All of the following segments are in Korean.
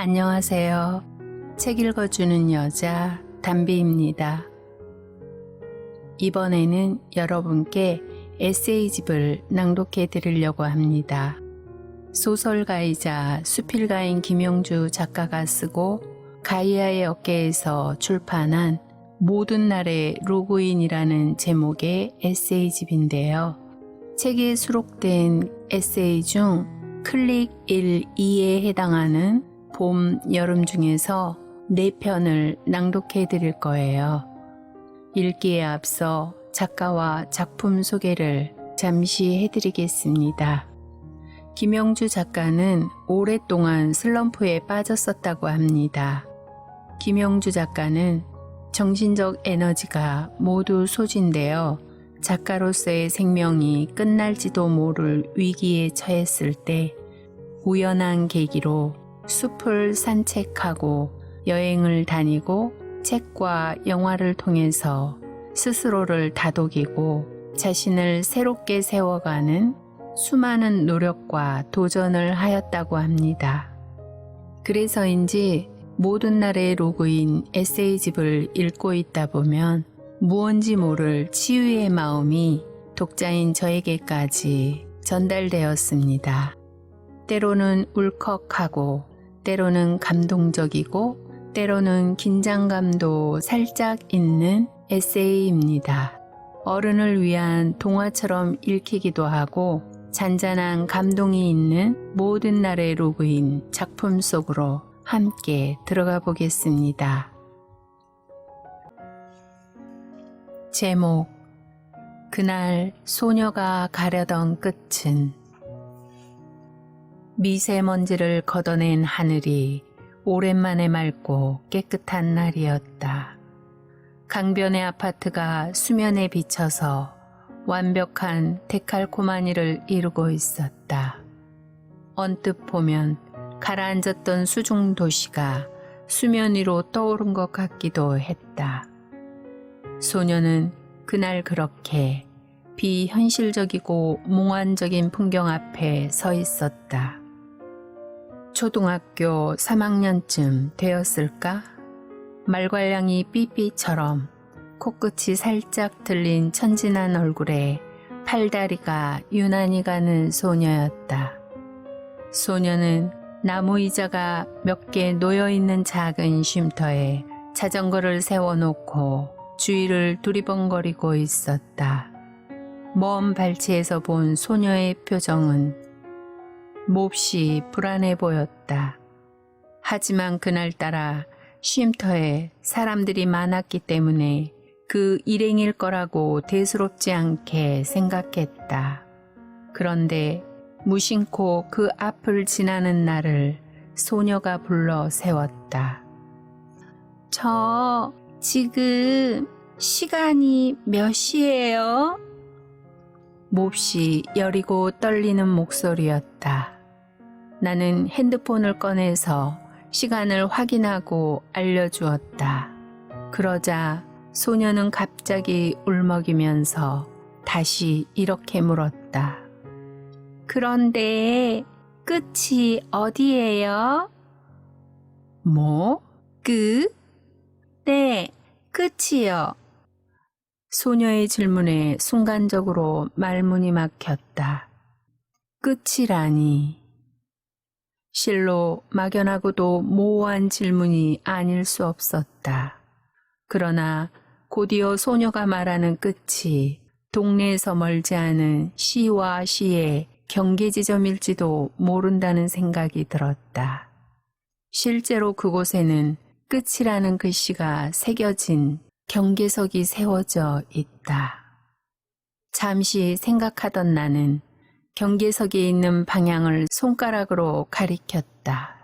안녕하세요. 책 읽어주는 여자 담비입니다. 이번에는 여러분께 에세이집을 낭독해 드리려고 합니다. 소설가이자 수필가인 김영주 작가가 쓰고 가이아의 어깨에서 출판한 모든 날의 로그인이라는 제목의 에세이집인데요. 책에 수록된 에세이 중 클릭 1, 2에 해당하는 봄, 여름 중에서 4편을 낭독해 드릴 거예요. 읽기에 앞서 작가와 작품 소개를 잠시 해드리겠습니다. 김영주 작가는 오랫동안 슬럼프에 빠졌었다고 합니다. 김영주 작가는 정신적 에너지가 모두 소진되어 작가로서의 생명이 끝날지도 모를 위기에 처했을 때 우연한 계기로 숲을 산책하고 여행을 다니고 책과 영화를 통해서 스스로를 다독이고 자신을 새롭게 세워가는 수많은 노력과 도전을 하였다고 합니다. 그래서인지 모든 날의 로그인 에세이집을 읽고 있다 보면 무언지 모를 치유의 마음이 독자인 저에게까지 전달되었습니다. 때로는 울컥하고 때로는 감동적이고 때로는 긴장감도 살짝 있는 에세이입니다. 어른을 위한 동화처럼 읽히기도 하고 잔잔한 감동이 있는 모든 날의 로그인 작품 속으로 함께 들어가 보겠습니다. 제목, 그날 소녀가 가려던 끝은. 미세먼지를 걷어낸 하늘이 오랜만에 맑고 깨끗한 날이었다. 강변의 아파트가 수면에 비쳐서 완벽한 데칼코마니를 이루고 있었다. 언뜻 보면 가라앉았던 수중 도시가 수면 위로 떠오른 것 같기도 했다. 소녀는 그날 그렇게 비현실적이고 몽환적인 풍경 앞에 서 있었다. 초등학교 3학년쯤 되었을까? 말괄량이 삐삐처럼 코끝이 살짝 들린 천진한 얼굴에 팔다리가 유난히 가는 소녀였다. 소녀는 나무 의자가 몇 개 놓여있는 작은 쉼터에 자전거를 세워놓고 주위를 두리번거리고 있었다. 먼 발치에서 본 소녀의 표정은 몹시 불안해 보였다. 하지만 그날따라 쉼터에 사람들이 많았기 때문에 그 일행일 거라고 대수롭지 않게 생각했다. 그런데 무심코 그 앞을 지나는 나를 소녀가 불러 세웠다. 저 지금 시간이 몇 시예요? 몹시 여리고 떨리는 목소리였다. 나는 핸드폰을 꺼내서 시간을 확인하고 알려주었다. 그러자 소녀는 갑자기 울먹이면서 다시 이렇게 물었다. 그런데 끝이 어디예요? 뭐? 끝? 네, 끝이요. 소녀의 질문에 순간적으로 말문이 막혔다. 끝이라니. 실로 막연하고도 모호한 질문이 아닐 수 없었다. 그러나 곧이어 소녀가 말하는 끝이 동네에서 멀지 않은 시와 시의 경계 지점일지도 모른다는 생각이 들었다. 실제로 그곳에는 끝이라는 글씨가 새겨진 경계석이 세워져 있다. 잠시 생각하던 나는 경계석에 있는 방향을 손가락으로 가리켰다.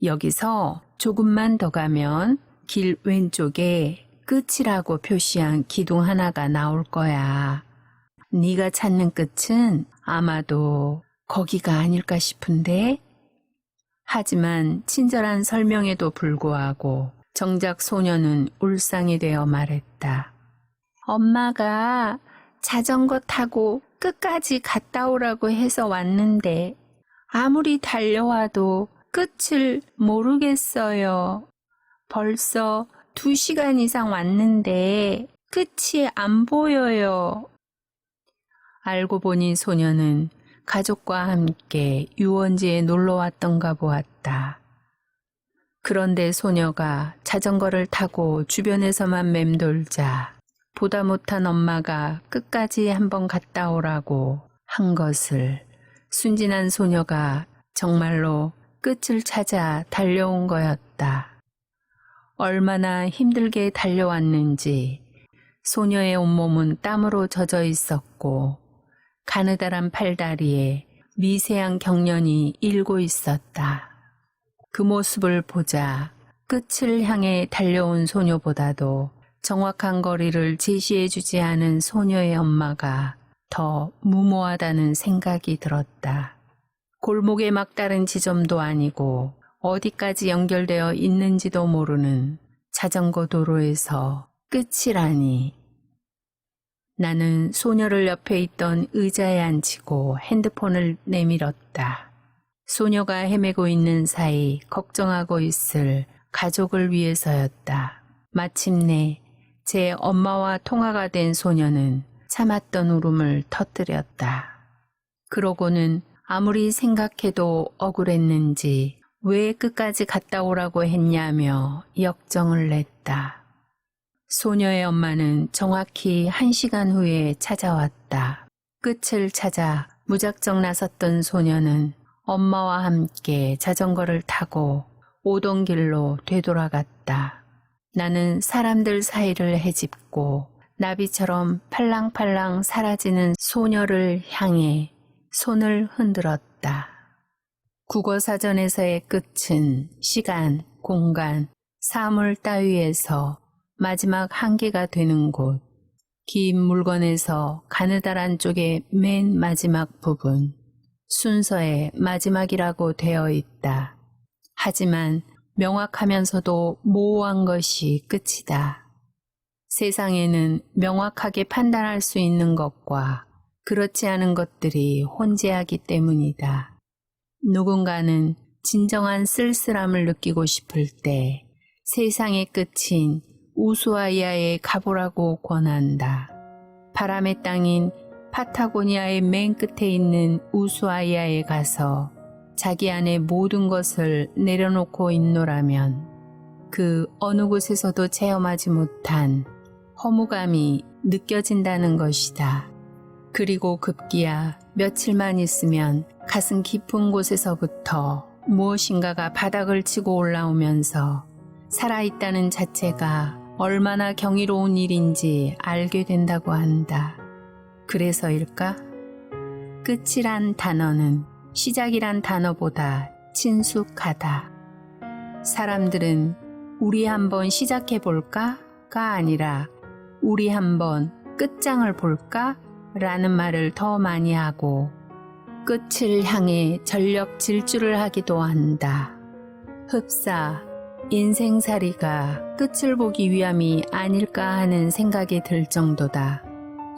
여기서 조금만 더 가면 길 왼쪽에 끝이라고 표시한 기둥 하나가 나올 거야. 네가 찾는 끝은 아마도 거기가 아닐까 싶은데? 하지만 친절한 설명에도 불구하고 정작 소녀는 울상이 되어 말했다. 엄마가 자전거 타고 끝까지 갔다 오라고 해서 왔는데 아무리 달려와도 끝을 모르겠어요. 벌써 2시간 이상 왔는데 끝이 안 보여요. 알고 보니 소녀는 가족과 함께 유원지에 놀러 왔던가 보았다. 그런데 소녀가 자전거를 타고 주변에서만 맴돌자 보다 못한 엄마가 끝까지 한번 갔다 오라고 한 것을 순진한 소녀가 정말로 끝을 찾아 달려온 거였다. 얼마나 힘들게 달려왔는지 소녀의 온몸은 땀으로 젖어 있었고 가느다란 팔다리에 미세한 경련이 일고 있었다. 그 모습을 보자 끝을 향해 달려온 소녀보다도 정확한 거리를 제시해주지 않은 소녀의 엄마가 더 무모하다는 생각이 들었다. 골목의 막다른 지점도 아니고 어디까지 연결되어 있는지도 모르는 자전거 도로에서 끝이라니. 나는 소녀를 옆에 있던 의자에 앉히고 핸드폰을 내밀었다. 소녀가 헤매고 있는 사이 걱정하고 있을 가족을 위해서였다. 마침내 제 엄마와 통화가 된 소녀는 참았던 울음을 터뜨렸다. 그러고는 아무리 생각해도 억울했는지 왜 끝까지 갔다 오라고 했냐며 역정을 냈다. 소녀의 엄마는 정확히 1시간 후에 찾아왔다. 끝을 찾아 무작정 나섰던 소녀는 엄마와 함께 자전거를 타고 오던 길로 되돌아갔다. 나는 사람들 사이를 헤집고 나비처럼 팔랑팔랑 사라지는 소녀를 향해 손을 흔들었다. 국어사전에서의 끝은 시간, 공간, 사물 따위에서 마지막 한계가 되는 곳, 긴 물건에서 가느다란 쪽의 맨 마지막 부분, 순서의 마지막이라고 되어 있다. 하지만 명확하면서도 모호한 것이 끝이다. 세상에는 명확하게 판단할 수 있는 것과 그렇지 않은 것들이 혼재하기 때문이다. 누군가는 진정한 쓸쓸함을 느끼고 싶을 때 세상의 끝인 우수아이아에 가보라고 권한다. 바람의 땅인 파타고니아의 맨 끝에 있는 우수아이아에 가서 자기 안에 모든 것을 내려놓고 있노라면 그 어느 곳에서도 체험하지 못한 허무감이 느껴진다는 것이다. 그리고 급기야 며칠만 있으면 가슴 깊은 곳에서부터 무엇인가가 바닥을 치고 올라오면서 살아있다는 자체가 얼마나 경이로운 일인지 알게 된다고 한다. 그래서일까? 끝이란 단어는 시작이란 단어보다 친숙하다. 사람들은 우리 한번 시작해볼까가 아니라 우리 한번 끝장을 볼까? 라는 말을 더 많이 하고 끝을 향해 전력 질주를 하기도 한다. 흡사, 인생살이가 끝을 보기 위함이 아닐까 하는 생각이 들 정도다.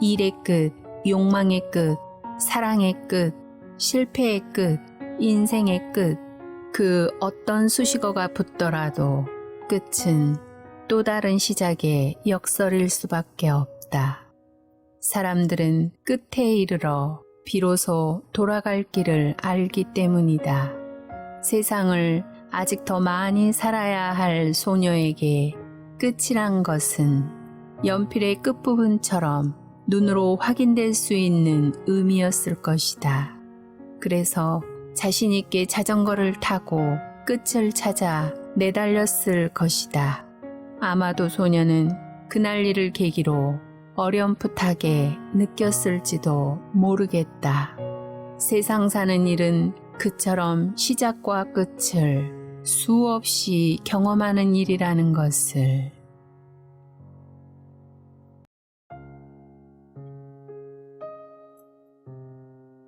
일의 끝, 욕망의 끝, 사랑의 끝, 실패의 끝, 인생의 끝, 그 어떤 수식어가 붙더라도 끝은 또 다른 시작의 역설일 수밖에 없다. 사람들은 끝에 이르러 비로소 돌아갈 길을 알기 때문이다. 세상을 아직 더 많이 살아야 할 소녀에게 끝이란 것은 연필의 끝부분처럼 눈으로 확인될 수 있는 의미였을 것이다. 그래서 자신 있게 자전거를 타고 끝을 찾아 내달렸을 것이다. 아마도 소녀는 그날 일을 계기로 어렴풋하게 느꼈을지도 모르겠다. 세상 사는 일은 그처럼 시작과 끝을 수없이 경험하는 일이라는 것을.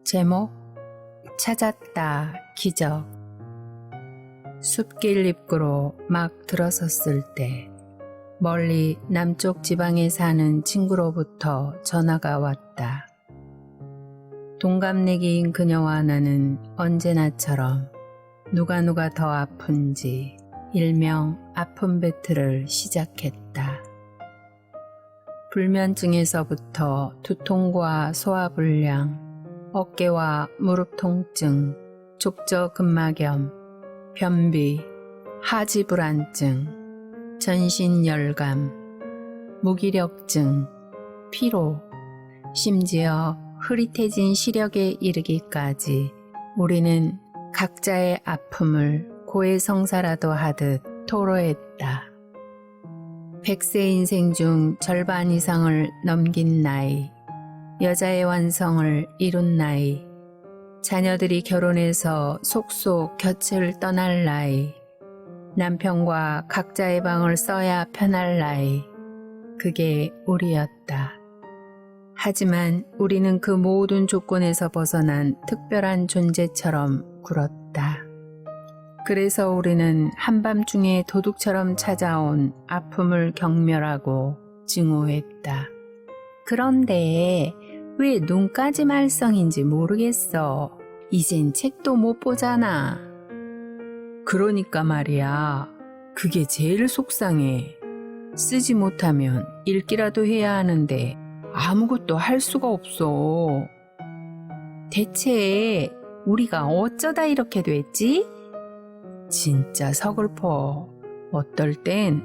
제목 찾았다 기적. 숲길 입구로 막 들어섰을 때 멀리 남쪽 지방에 사는 친구로부터 전화가 왔다. 동갑내기인 그녀와 나는 언제나처럼 누가 더 아픈지 일명 아픈 배틀을 시작했다. 불면증에서부터 두통과 소화불량, 어깨와 무릎 통증, 족저근막염, 변비, 하지불안증, 전신열감, 무기력증, 피로, 심지어 흐릿해진 시력에 이르기까지 우리는 각자의 아픔을 고해성사라도 하듯 토로했다. 100세 인생 중 절반 이상을 넘긴 나이, 여자의 완성을 이룬 나이, 자녀들이 결혼해서 속속 곁을 떠날 나이, 남편과 각자의 방을 써야 편할 나이, 그게 우리였다. 하지만 우리는 그 모든 조건에서 벗어난 특별한 존재처럼 굴었다. 그래서 우리는 한밤중에 도둑처럼 찾아온 아픔을 경멸하고 증오했다. 그런데 왜 눈까지 말썽인지 모르겠어. 이젠 책도 못 보잖아. 그러니까 말이야. 그게 제일 속상해. 쓰지 못하면 읽기라도 해야 하는데 아무것도 할 수가 없어. 대체 우리가 어쩌다 이렇게 됐지? 진짜 서글퍼. 어떨 땐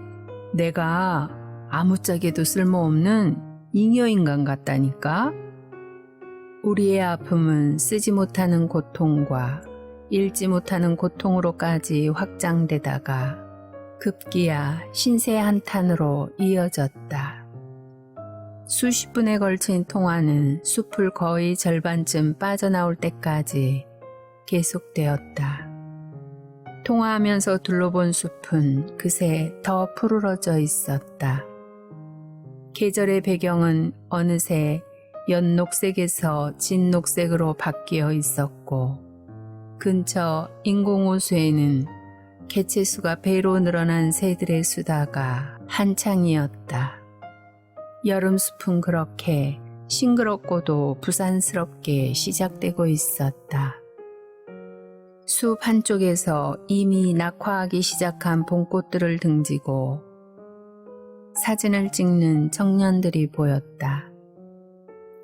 내가 아무짝에도 쓸모없는 잉여인간 같다니까? 우리의 아픔은 쓰지 못하는 고통과 읽지 못하는 고통으로까지 확장되다가 급기야 신세 한탄으로 이어졌다. 수십 분에 걸친 통화는 숲을 거의 절반쯤 빠져나올 때까지 계속되었다. 통화하면서 둘러본 숲은 그새 더 푸르러져 있었다. 계절의 배경은 어느새 연녹색에서 진녹색으로 바뀌어 있었고 근처 인공호수에는 개체수가 배로 늘어난 새들의 수다가 한창이었다. 여름 숲은 그렇게 싱그럽고도 부산스럽게 시작되고 있었다. 숲 한쪽에서 이미 낙화하기 시작한 봄꽃들을 등지고 사진을 찍는 청년들이 보였다.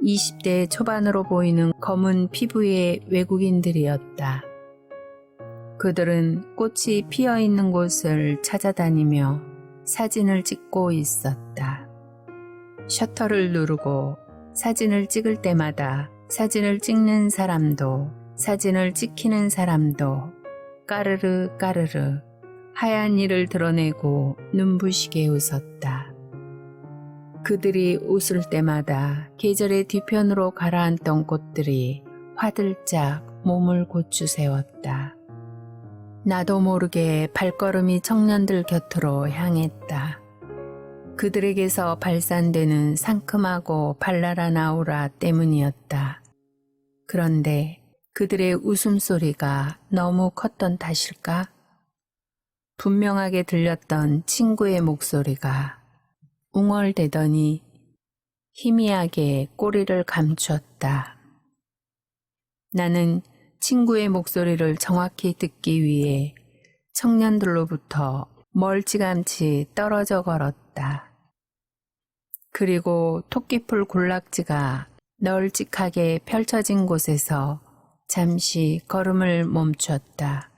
20대 초반으로 보이는 검은 피부의 외국인들이었다. 그들은 꽃이 피어 있는 곳을 찾아다니며 사진을 찍고 있었다. 셔터를 누르고 사진을 찍을 때마다 사진을 찍는 사람도 사진을 찍히는 사람도 까르르 까르르 하얀 이를 드러내고 눈부시게 웃었다. 그들이 웃을 때마다 계절의 뒤편으로 가라앉던 꽃들이 화들짝 몸을 고추 세웠다. 나도 모르게 발걸음이 청년들 곁으로 향했다. 그들에게서 발산되는 상큼하고 발랄한 아우라 때문이었다. 그런데 그들의 웃음소리가 너무 컸던 탓일까? 분명하게 들렸던 친구의 목소리가 웅얼대더니 희미하게 꼬리를 감추었다. 나는 친구의 목소리를 정확히 듣기 위해 청년들로부터 멀찌감치 떨어져 걸었다. 그리고 토끼풀 군락지가 널찍하게 펼쳐진 곳에서 잠시 걸음을 멈췄다.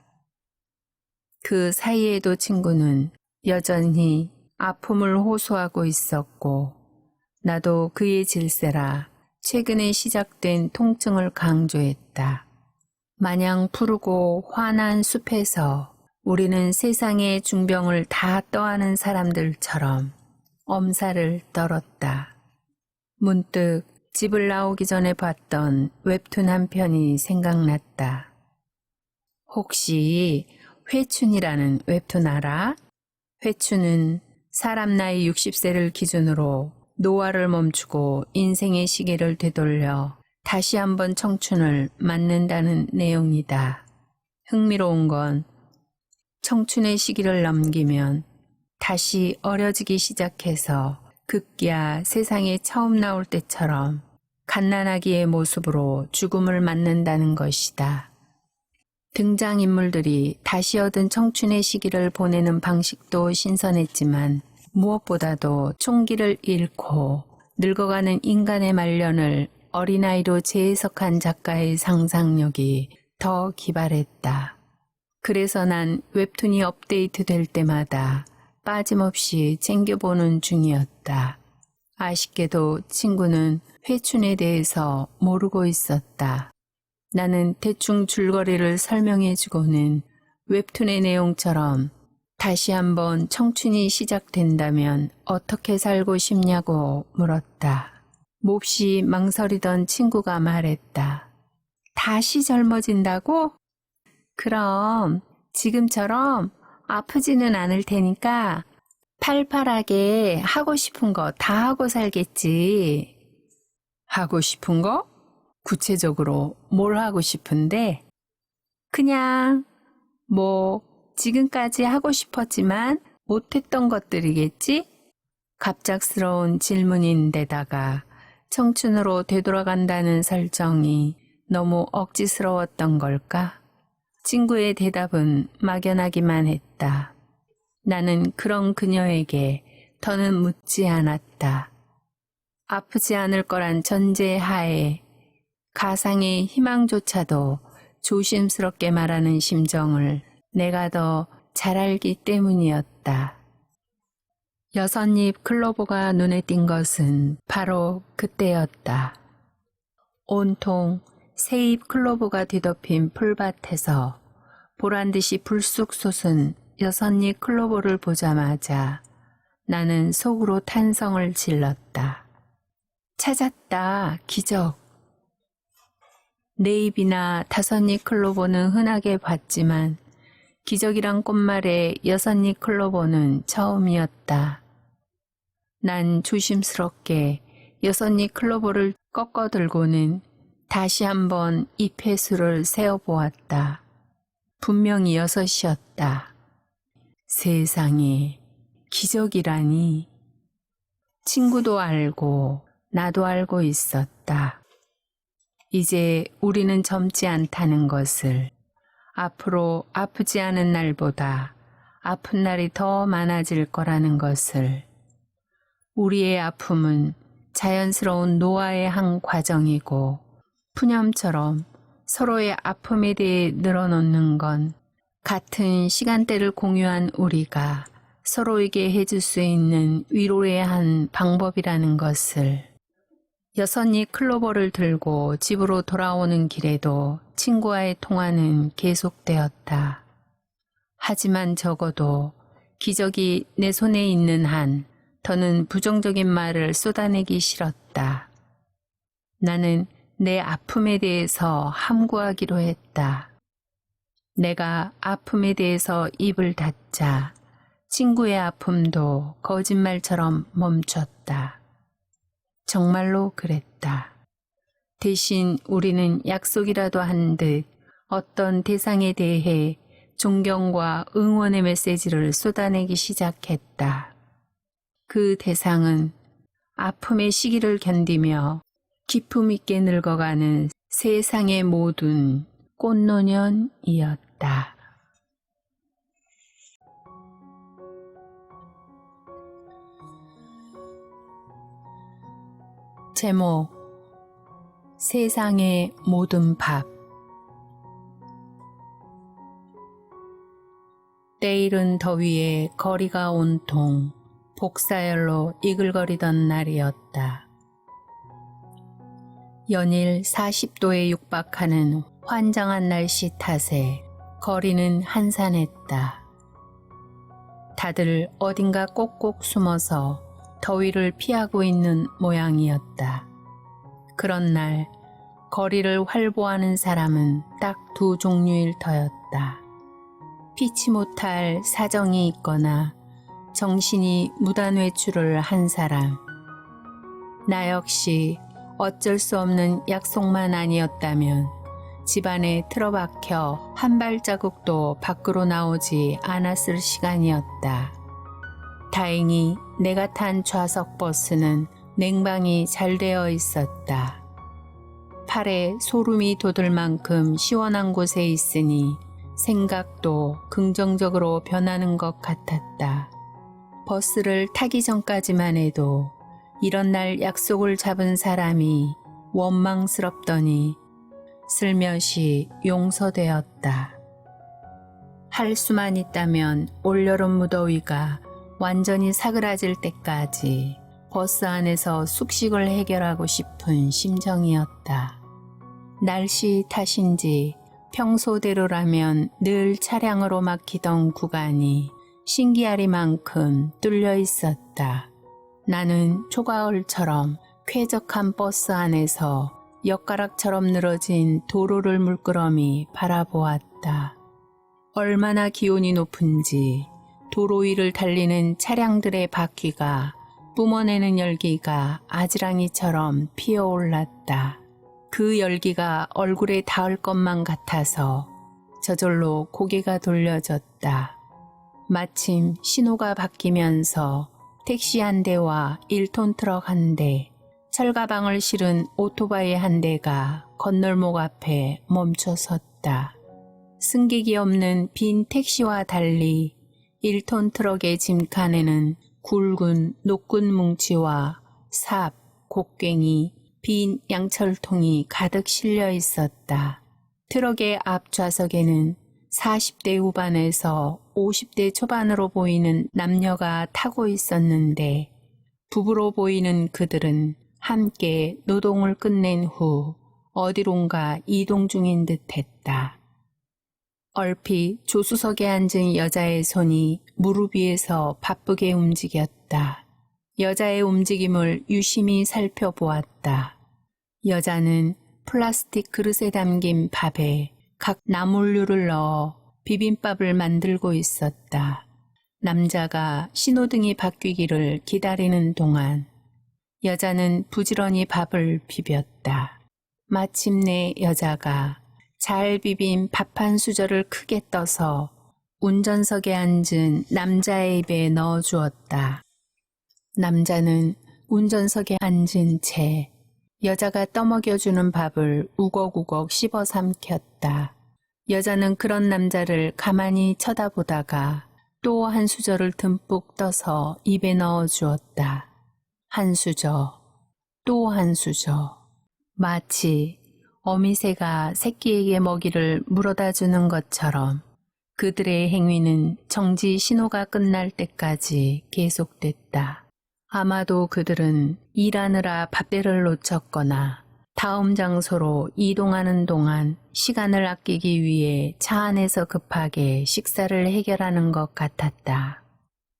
그 사이에도 친구는 여전히 아픔을 호소하고 있었고 나도 그의 질세라 최근에 시작된 통증을 강조했다. 마냥 푸르고 환한 숲에서 우리는 세상의 중병을 다 떠안은 사람들처럼 엄살을 떨었다. 문득 집을 나오기 전에 봤던 웹툰 한 편이 생각났다. 혹시 회춘이라는 웹툰 알아? 회춘은 사람 나이 60세를 기준으로 노화를 멈추고 인생의 시계를 되돌려 다시 한번 청춘을 맞는다는 내용이다. 흥미로운 건 청춘의 시기를 넘기면 다시 어려지기 시작해서 급기야 세상에 처음 나올 때처럼 갓난아기의 모습으로 죽음을 맞는다는 것이다. 등장인물들이 다시 얻은 청춘의 시기를 보내는 방식도 신선했지만 무엇보다도 총기를 잃고 늙어가는 인간의 말년을 어린아이로 재해석한 작가의 상상력이 더 기발했다. 그래서 난 웹툰이 업데이트될 때마다 빠짐없이 챙겨보는 중이었다. 아쉽게도 친구는 회춘에 대해서 모르고 있었다. 나는 대충 줄거리를 설명해주고는 웹툰의 내용처럼 다시 한번 청춘이 시작된다면 어떻게 살고 싶냐고 물었다. 몹시 망설이던 친구가 말했다. 다시 젊어진다고? 그럼 지금처럼 아프지는 않을 테니까 팔팔하게 하고 싶은 거 다 하고 살겠지. 하고 싶은 거? 구체적으로 뭘 하고 싶은데? 그냥 지금까지 하고 싶었지만 못했던 것들이겠지? 갑작스러운 질문인데다가 청춘으로 되돌아간다는 설정이 너무 억지스러웠던 걸까? 친구의 대답은 막연하기만 했다. 나는 그런 그녀에게 더는 묻지 않았다. 아프지 않을 거란 전제하에 가상의 희망조차도 조심스럽게 말하는 심정을 내가 더 잘 알기 때문이었다. 6잎 클로버가 눈에 띈 것은 바로 그때였다. 온통 새잎 클로버가 뒤덮인 풀밭에서 보란듯이 불쑥 솟은 6잎 클로버를 보자마자 나는 속으로 탄성을 질렀다. 찾았다, 기적. 4잎이나 5잎 클로버는 흔하게 봤지만 기적이란 꽃말에 6잎 클로버는 처음이었다. 난 조심스럽게 6잎 클로버를 꺾어 들고는 다시 한번 잎의 수를 세어보았다. 분명히 6이었다. 세상에, 기적이라니. 친구도 알고 나도 알고 있었다. 이제 우리는 젊지 않다는 것을, 앞으로 아프지 않은 날보다 아픈 날이 더 많아질 거라는 것을, 우리의 아픔은 자연스러운 노화의 한 과정이고 푸념처럼 서로의 아픔에 대해 늘어놓는 건 같은 시간대를 공유한 우리가 서로에게 해줄 수 있는 위로의 한 방법이라는 것을. 6잎 클로버를 들고 집으로 돌아오는 길에도 친구와의 통화는 계속되었다. 하지만 적어도 기적이 내 손에 있는 한 더는 부정적인 말을 쏟아내기 싫었다. 나는 내 아픔에 대해서 함구하기로 했다. 내가 아픔에 대해서 입을 닫자 친구의 아픔도 거짓말처럼 멈췄다. 정말로 그랬다. 대신 우리는 약속이라도 한 듯 어떤 대상에 대해 존경과 응원의 메시지를 쏟아내기 시작했다. 그 대상은 아픔의 시기를 견디며 기품 있게 늙어가는 세상의 모든 꽃노년이었다. 제목, 세상의 모든 밥. 때이른 더위에 거리가 온통 복사열로 이글거리던 날이었다. 연일 40도에 육박하는 환장한 날씨 탓에 거리는 한산했다. 다들 어딘가 꼭꼭 숨어서 더위를 피하고 있는 모양이었다. 그런 날 거리를 활보하는 사람은 딱 2 종류일 터였다. 피치 못할 사정이 있거나 정신이 무단 외출을 한 사람. 나 역시 어쩔 수 없는 약속만 아니었다면 집안에 틀어박혀 한 발자국도 밖으로 나오지 않았을 시간이었다. 다행히 내가 탄 좌석 버스는 냉방이 잘 되어 있었다. 팔에 소름이 돋을 만큼 시원한 곳에 있으니 생각도 긍정적으로 변하는 것 같았다. 버스를 타기 전까지만 해도 이런 날 약속을 잡은 사람이 원망스럽더니 슬며시 용서되었다. 할 수만 있다면 올여름 무더위가 완전히 사그라질 때까지 버스 안에서 숙식을 해결하고 싶은 심정이었다. 날씨 탓인지 평소대로라면 늘 차량으로 막히던 구간이 신기하리만큼 뚫려 있었다. 나는 초가을처럼 쾌적한 버스 안에서 엿가락처럼 늘어진 도로를 물끄러미 바라보았다. 얼마나 기온이 높은지 도로 위를 달리는 차량들의 바퀴가 뿜어내는 열기가 아지랑이처럼 피어올랐다. 그 열기가 얼굴에 닿을 것만 같아서 저절로 고개가 돌려졌다. 마침 신호가 바뀌면서 택시 한 대와 1톤 트럭 한 대, 철가방을 실은 오토바이 한 대가 건널목 앞에 멈춰 섰다. 승객이 없는 빈 택시와 달리 1톤 트럭의 짐칸에는 굵은 녹군 뭉치와 삽, 곡괭이, 빈 양철통이 가득 실려 있었다. 트럭의 앞 좌석에는 40대 후반에서 50대 초반으로 보이는 남녀가 타고 있었는데 부부로 보이는 그들은 함께 노동을 끝낸 후 어디론가 이동 중인 듯했다. 얼핏 조수석에 앉은 여자의 손이 무릎 위에서 바쁘게 움직였다. 여자의 움직임을 유심히 살펴보았다. 여자는 플라스틱 그릇에 담긴 밥에 각 나물류를 넣어 비빔밥을 만들고 있었다. 남자가 신호등이 바뀌기를 기다리는 동안 여자는 부지런히 밥을 비볐다. 마침내 여자가 잘 비빈 밥 한 수저를 크게 떠서 운전석에 앉은 남자의 입에 넣어주었다. 남자는 운전석에 앉은 채 여자가 떠먹여주는 밥을 우걱우걱 씹어 삼켰다. 여자는 그런 남자를 가만히 쳐다보다가 또 한 수저를 듬뿍 떠서 입에 넣어주었다. 한 수저, 또 한 수저. 마치 어미새가 새끼에게 먹이를 물어다 주는 것처럼 그들의 행위는 정지 신호가 끝날 때까지 계속됐다. 아마도 그들은 일하느라 밥대를 놓쳤거나 다음 장소로 이동하는 동안 시간을 아끼기 위해 차 안에서 급하게 식사를 해결하는 것 같았다.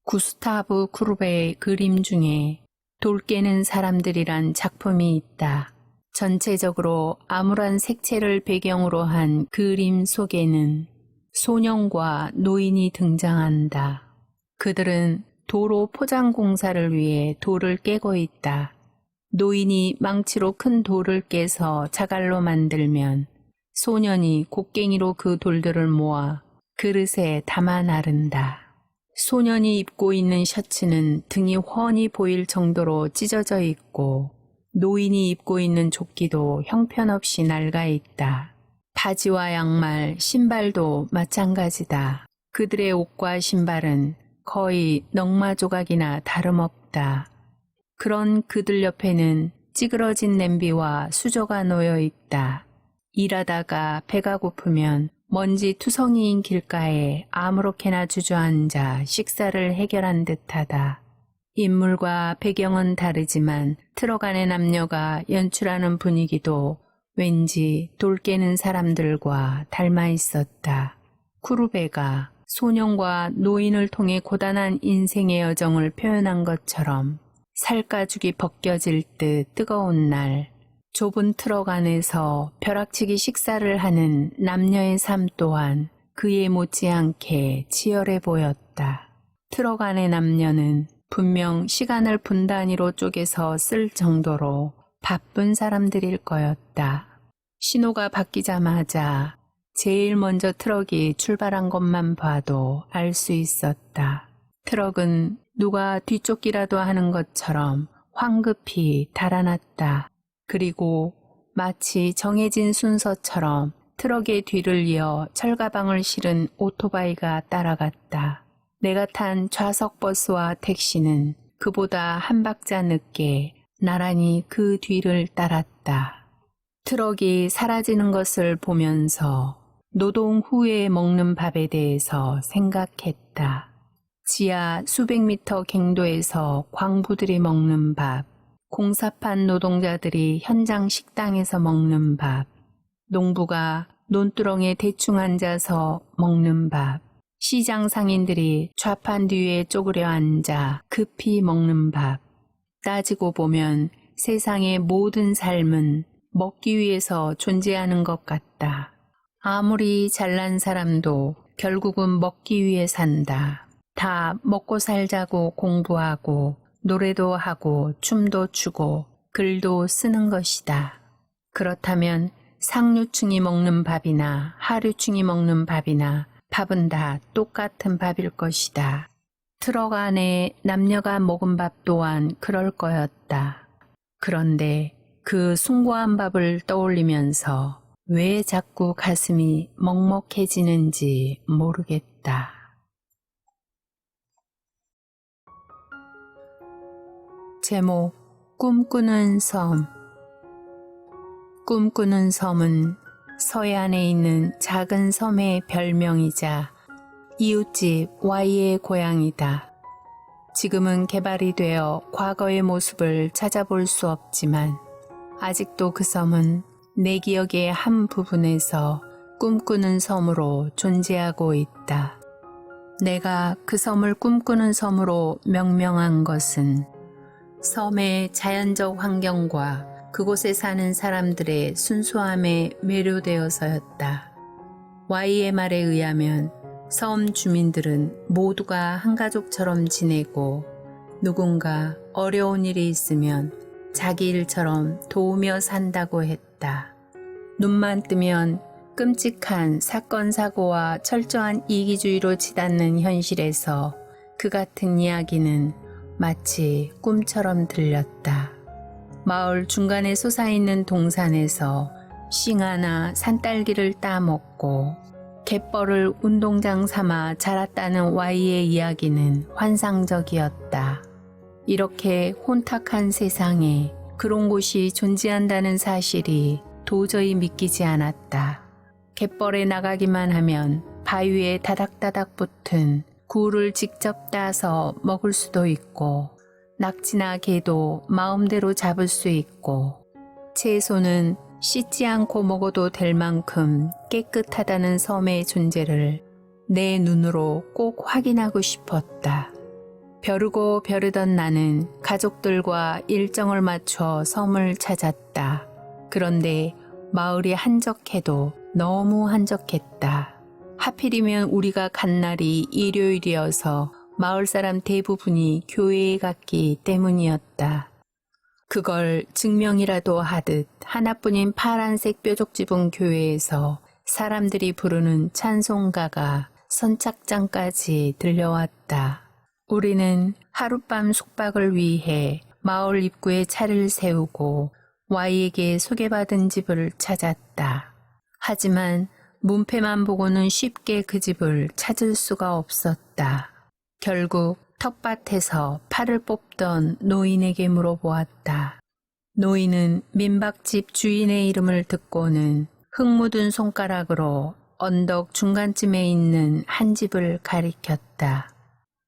구스타브 쿠르베의 그림 중에 돌 깨는 사람들이란 작품이 있다. 전체적으로 암울한 색채를 배경으로 한 그림 속에는 소년과 노인이 등장한다. 그들은 도로 포장 공사를 위해 돌을 깨고 있다. 노인이 망치로 큰 돌을 깨서 자갈로 만들면 소년이 곡괭이로 그 돌들을 모아 그릇에 담아 나른다. 소년이 입고 있는 셔츠는 등이 훤히 보일 정도로 찢어져 있고 노인이 입고 있는 조끼도 형편없이 낡아 있다. 바지와 양말, 신발도 마찬가지다. 그들의 옷과 신발은 거의 넝마 조각이나 다름없다. 그런 그들 옆에는 찌그러진 냄비와 수저가 놓여 있다. 일하다가 배가 고프면 먼지 투성이인 길가에 아무렇게나 주저앉아 식사를 해결한 듯하다. 인물과 배경은 다르지만 트럭 안의 남녀가 연출하는 분위기도 왠지 돌 깨는 사람들과 닮아 있었다. 쿠르베가 소년과 노인을 통해 고단한 인생의 여정을 표현한 것처럼 살가죽이 벗겨질 듯 뜨거운 날, 좁은 트럭 안에서 벼락치기 식사를 하는 남녀의 삶 또한 그에 못지않게 치열해 보였다. 트럭 안의 남녀는 분명 시간을 분 단위로 쪼개서 쓸 정도로 바쁜 사람들일 거였다. 신호가 바뀌자마자 제일 먼저 트럭이 출발한 것만 봐도 알 수 있었다. 트럭은 누가 뒷쫓기라도 하는 것처럼 황급히 달아났다. 그리고 마치 정해진 순서처럼 트럭의 뒤를 이어 철가방을 실은 오토바이가 따라갔다. 내가 탄 좌석 버스와 택시는 그보다 한 박자 늦게 나란히 그 뒤를 따랐다. 트럭이 사라지는 것을 보면서 노동 후에 먹는 밥에 대해서 생각했다. 지하 수백 미터 갱도에서 광부들이 먹는 밥, 공사판 노동자들이 현장 식당에서 먹는 밥, 농부가 논두렁에 대충 앉아서 먹는 밥, 시장 상인들이 좌판 뒤에 쪼그려 앉아 급히 먹는 밥. 따지고 보면 세상의 모든 삶은 먹기 위해서 존재하는 것 같다. 아무리 잘난 사람도 결국은 먹기 위해 산다. 다 먹고 살자고 공부하고 노래도 하고 춤도 추고 글도 쓰는 것이다. 그렇다면 상류층이 먹는 밥이나 하류층이 먹는 밥이나 밥은 다 똑같은 밥일 것이다. 트럭 안에 남녀가 먹은 밥 또한 그럴 거였다. 그런데 그 숭고한 밥을 떠올리면서 왜 자꾸 가슴이 먹먹해지는지 모르겠다. 제목 꿈꾸는 섬. 꿈꾸는 섬은 서해안에 있는 작은 섬의 별명이자 이웃집 Y의 고향이다. 지금은 개발이 되어 과거의 모습을 찾아볼 수 없지만 아직도 그 섬은 내 기억의 한 부분에서 꿈꾸는 섬으로 존재하고 있다. 내가 그 섬을 꿈꾸는 섬으로 명명한 것은 섬의 자연적 환경과 그곳에 사는 사람들의 순수함에 매료되어서였다. Y의 말에 의하면 섬 주민들은 모두가 한 가족처럼 지내고 누군가 어려운 일이 있으면 자기 일처럼 도우며 산다고 했다. 눈만 뜨면 끔찍한 사건 사고와 철저한 이기주의로 치닫는 현실에서 그 같은 이야기는 마치 꿈처럼 들렸다. 마을 중간에 솟아있는 동산에서 싱아나 산딸기를 따먹고 갯벌을 운동장 삼아 자랐다는 Y의 이야기는 환상적이었다. 이렇게 혼탁한 세상에 그런 곳이 존재한다는 사실이 도저히 믿기지 않았다. 갯벌에 나가기만 하면 바위에 다닥다닥 붙은 굴을 직접 따서 먹을 수도 있고 낙지나 게도 마음대로 잡을 수 있고 채소는 씻지 않고 먹어도 될 만큼 깨끗하다는 섬의 존재를 내 눈으로 꼭 확인하고 싶었다. 벼르고 벼르던 나는 가족들과 일정을 맞춰 섬을 찾았다. 그런데 마을이 한적해도 너무 한적했다. 하필이면 우리가 간 날이 일요일이어서 마을 사람 대부분이 교회에 갔기 때문이었다. 그걸 증명이라도 하듯 하나뿐인 파란색 뾰족 지붕 교회에서 사람들이 부르는 찬송가가 선착장까지 들려왔다. 우리는 하룻밤 숙박을 위해 마을 입구에 차를 세우고 Y에게 소개받은 집을 찾았다. 하지만 문패만 보고는 쉽게 그 집을 찾을 수가 없었다. 결국 텃밭에서 팔을 뽑던 노인에게 물어보았다. 노인은 민박집 주인의 이름을 듣고는 흙 묻은 손가락으로 언덕 중간쯤에 있는 한 집을 가리켰다.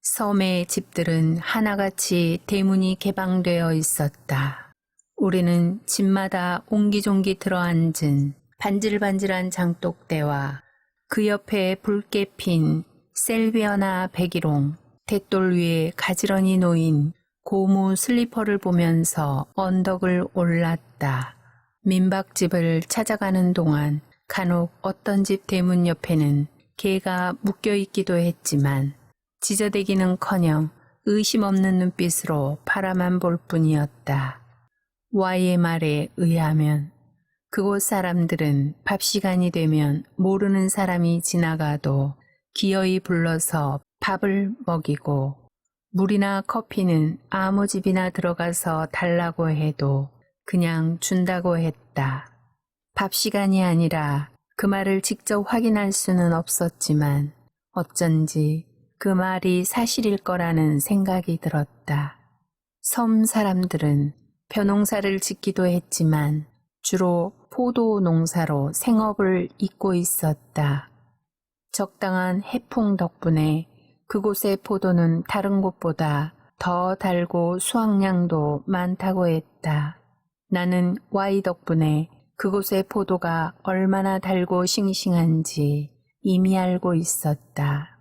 섬의 집들은 하나같이 대문이 개방되어 있었다. 우리는 집마다 옹기종기 들어앉은 반질반질한 장독대와 그 옆에 붉게 핀 셀비아나 백일홍, 대돌 위에 가지런히 놓인 고무 슬리퍼를 보면서 언덕을 올랐다. 민박집을 찾아가는 동안 간혹 어떤 집 대문 옆에는 개가 묶여있기도 했지만 지저대기는커녕 의심 없는 눈빛으로 바라만 볼 뿐이었다. Y의 말에 의하면 그곳 사람들은 밥 시간이 되면 모르는 사람이 지나가도 기어이 불러서 밥을 먹이고 물이나 커피는 아무 집이나 들어가서 달라고 해도 그냥 준다고 했다. 밥 시간이 아니라 그 말을 직접 확인할 수는 없었지만 어쩐지 그 말이 사실일 거라는 생각이 들었다. 섬 사람들은 벼농사를 짓기도 했지만 주로 포도 농사로 생업을 잇고 있었다. 적당한 해풍 덕분에 그곳의 포도는 다른 곳보다 더 달고 수확량도 많다고 했다. 나는 Y 덕분에 그곳의 포도가 얼마나 달고 싱싱한지 이미 알고 있었다.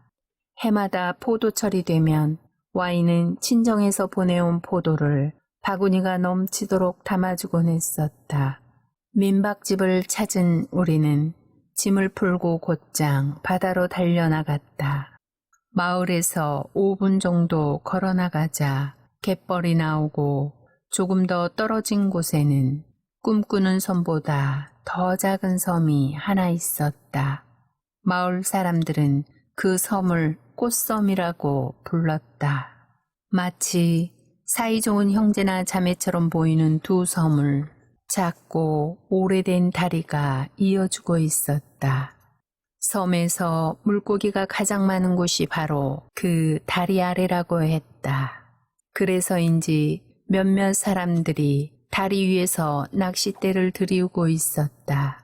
해마다 포도철이 되면 Y는 친정에서 보내온 포도를 바구니가 넘치도록 담아주곤 했었다. 민박집을 찾은 우리는 짐을 풀고 곧장 바다로 달려나갔다. 마을에서 5분 정도 걸어나가자 갯벌이 나오고 조금 더 떨어진 곳에는 꿈꾸는 섬보다 더 작은 섬이 하나 있었다. 마을 사람들은 그 섬을 꽃섬이라고 불렀다. 마치 사이좋은 형제나 자매처럼 보이는 두 섬을 작고 오래된 다리가 이어주고 있었다. 섬에서 물고기가 가장 많은 곳이 바로 그 다리 아래라고 했다. 그래서인지 몇몇 사람들이 다리 위에서 낚싯대를 들이우고 있었다.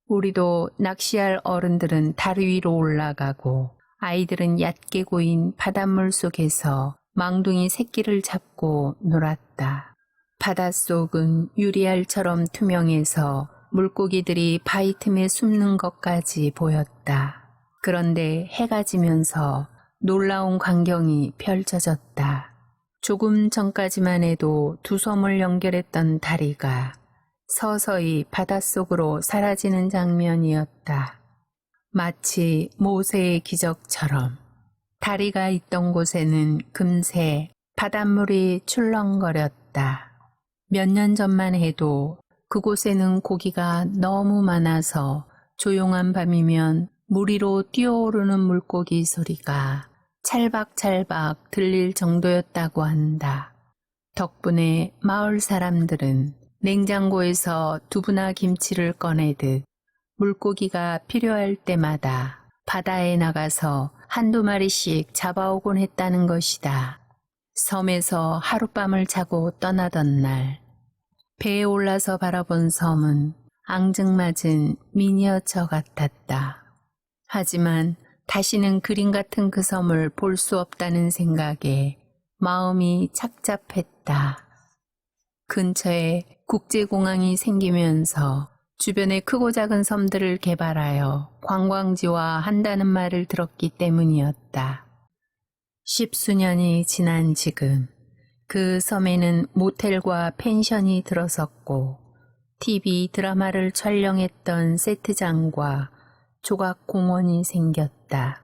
우리도 낚시할 어른들은 다리 위로 올라가고 아이들은 얕게 고인 바닷물 속에서 망둥이 새끼를 잡고 놀았다. 바닷속은 유리알처럼 투명해서 물고기들이 바위 틈에 숨는 것까지 보였다. 그런데 해가 지면서 놀라운 광경이 펼쳐졌다. 조금 전까지만 해도 두 섬을 연결했던 다리가 서서히 바닷속으로 사라지는 장면이었다. 마치 모세의 기적처럼 다리가 있던 곳에는 금세 바닷물이 출렁거렸다. 몇 년 전만 해도 그곳에는 고기가 너무 많아서 조용한 밤이면 물 위로 뛰어오르는 물고기 소리가 찰박찰박 들릴 정도였다고 한다. 덕분에 마을 사람들은 냉장고에서 두부나 김치를 꺼내듯 물고기가 필요할 때마다 바다에 나가서 한두 마리씩 잡아오곤 했다는 것이다. 섬에서 하룻밤을 자고 떠나던 날, 배에 올라서 바라본 섬은 앙증맞은 미니어처 같았다. 하지만 다시는 그림 같은 그 섬을 볼 수 없다는 생각에 마음이 착잡했다. 근처에 국제공항이 생기면서 주변에 크고 작은 섬들을 개발하여 관광지화 한다는 말을 들었기 때문이었다. 10수년이 지난 지금 그 섬에는 모텔과 펜션이 들어섰고 TV 드라마를 촬영했던 세트장과 조각 공원이 생겼다.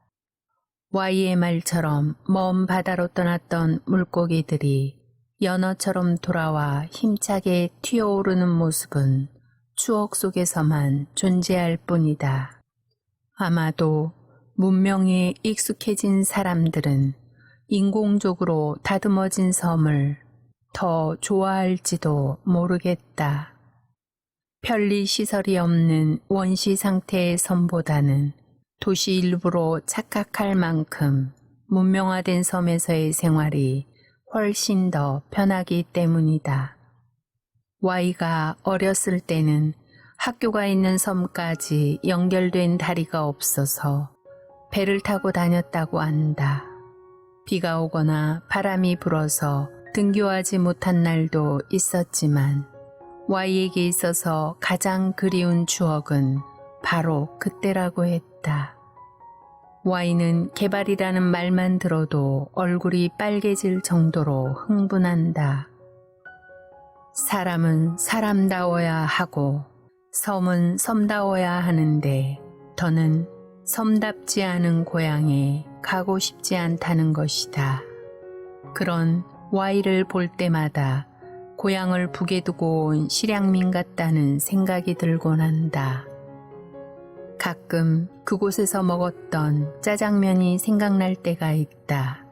Y의 말처럼 먼 바다로 떠났던 물고기들이 연어처럼 돌아와 힘차게 튀어오르는 모습은 추억 속에서만 존재할 뿐이다. 아마도 문명에 익숙해진 사람들은 인공적으로 다듬어진 섬을 더 좋아할지도 모르겠다. 편리시설이 없는 원시 상태의 섬보다는 도시 일부로 착각할 만큼 문명화된 섬에서의 생활이 훨씬 더 편하기 때문이다. Y가 어렸을 때는 학교가 있는 섬까지 연결된 다리가 없어서 배를 타고 다녔다고 한다. 비가 오거나 바람이 불어서 등교하지 못한 날도 있었지만 Y에게 있어서 가장 그리운 추억은 바로 그때라고 했다. Y는 개발이라는 말만 들어도 얼굴이 빨개질 정도로 흥분한다. 사람은 사람다워야 하고 섬은 섬다워야 하는데 더는 섬답지 않은 고향에 가고 싶지 않다는 것이다. 그런 Y를 볼 때마다 고향을 북에 두고 온 실향민 같다는 생각이 들곤 한다. 가끔 그곳에서 먹었던 짜장면이 생각날 때가 있다.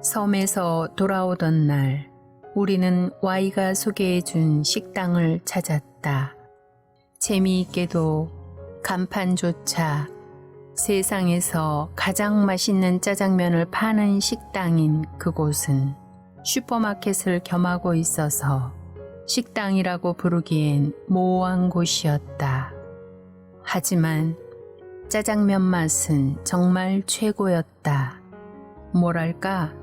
섬에서 돌아오던 날 우리는 Y가 소개해준 식당을 찾았다. 재미있게도 간판조차 세상에서 가장 맛있는 짜장면을 파는 식당인 그곳은 슈퍼마켓을 겸하고 있어서 식당이라고 부르기엔 모호한 곳이었다. 하지만 짜장면 맛은 정말 최고였다. 뭐랄까,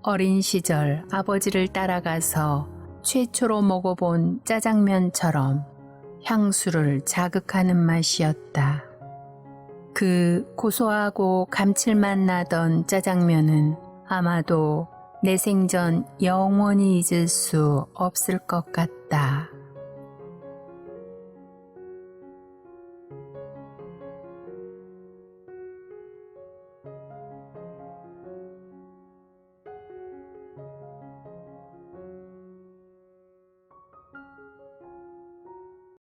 어린 시절 아버지를 따라가서 최초로 먹어본 짜장면처럼 향수를 자극하는 맛이었다. 그 고소하고 감칠맛 나던 짜장면은 아마도 내 생전 영원히 잊을 수 없을 것 같다.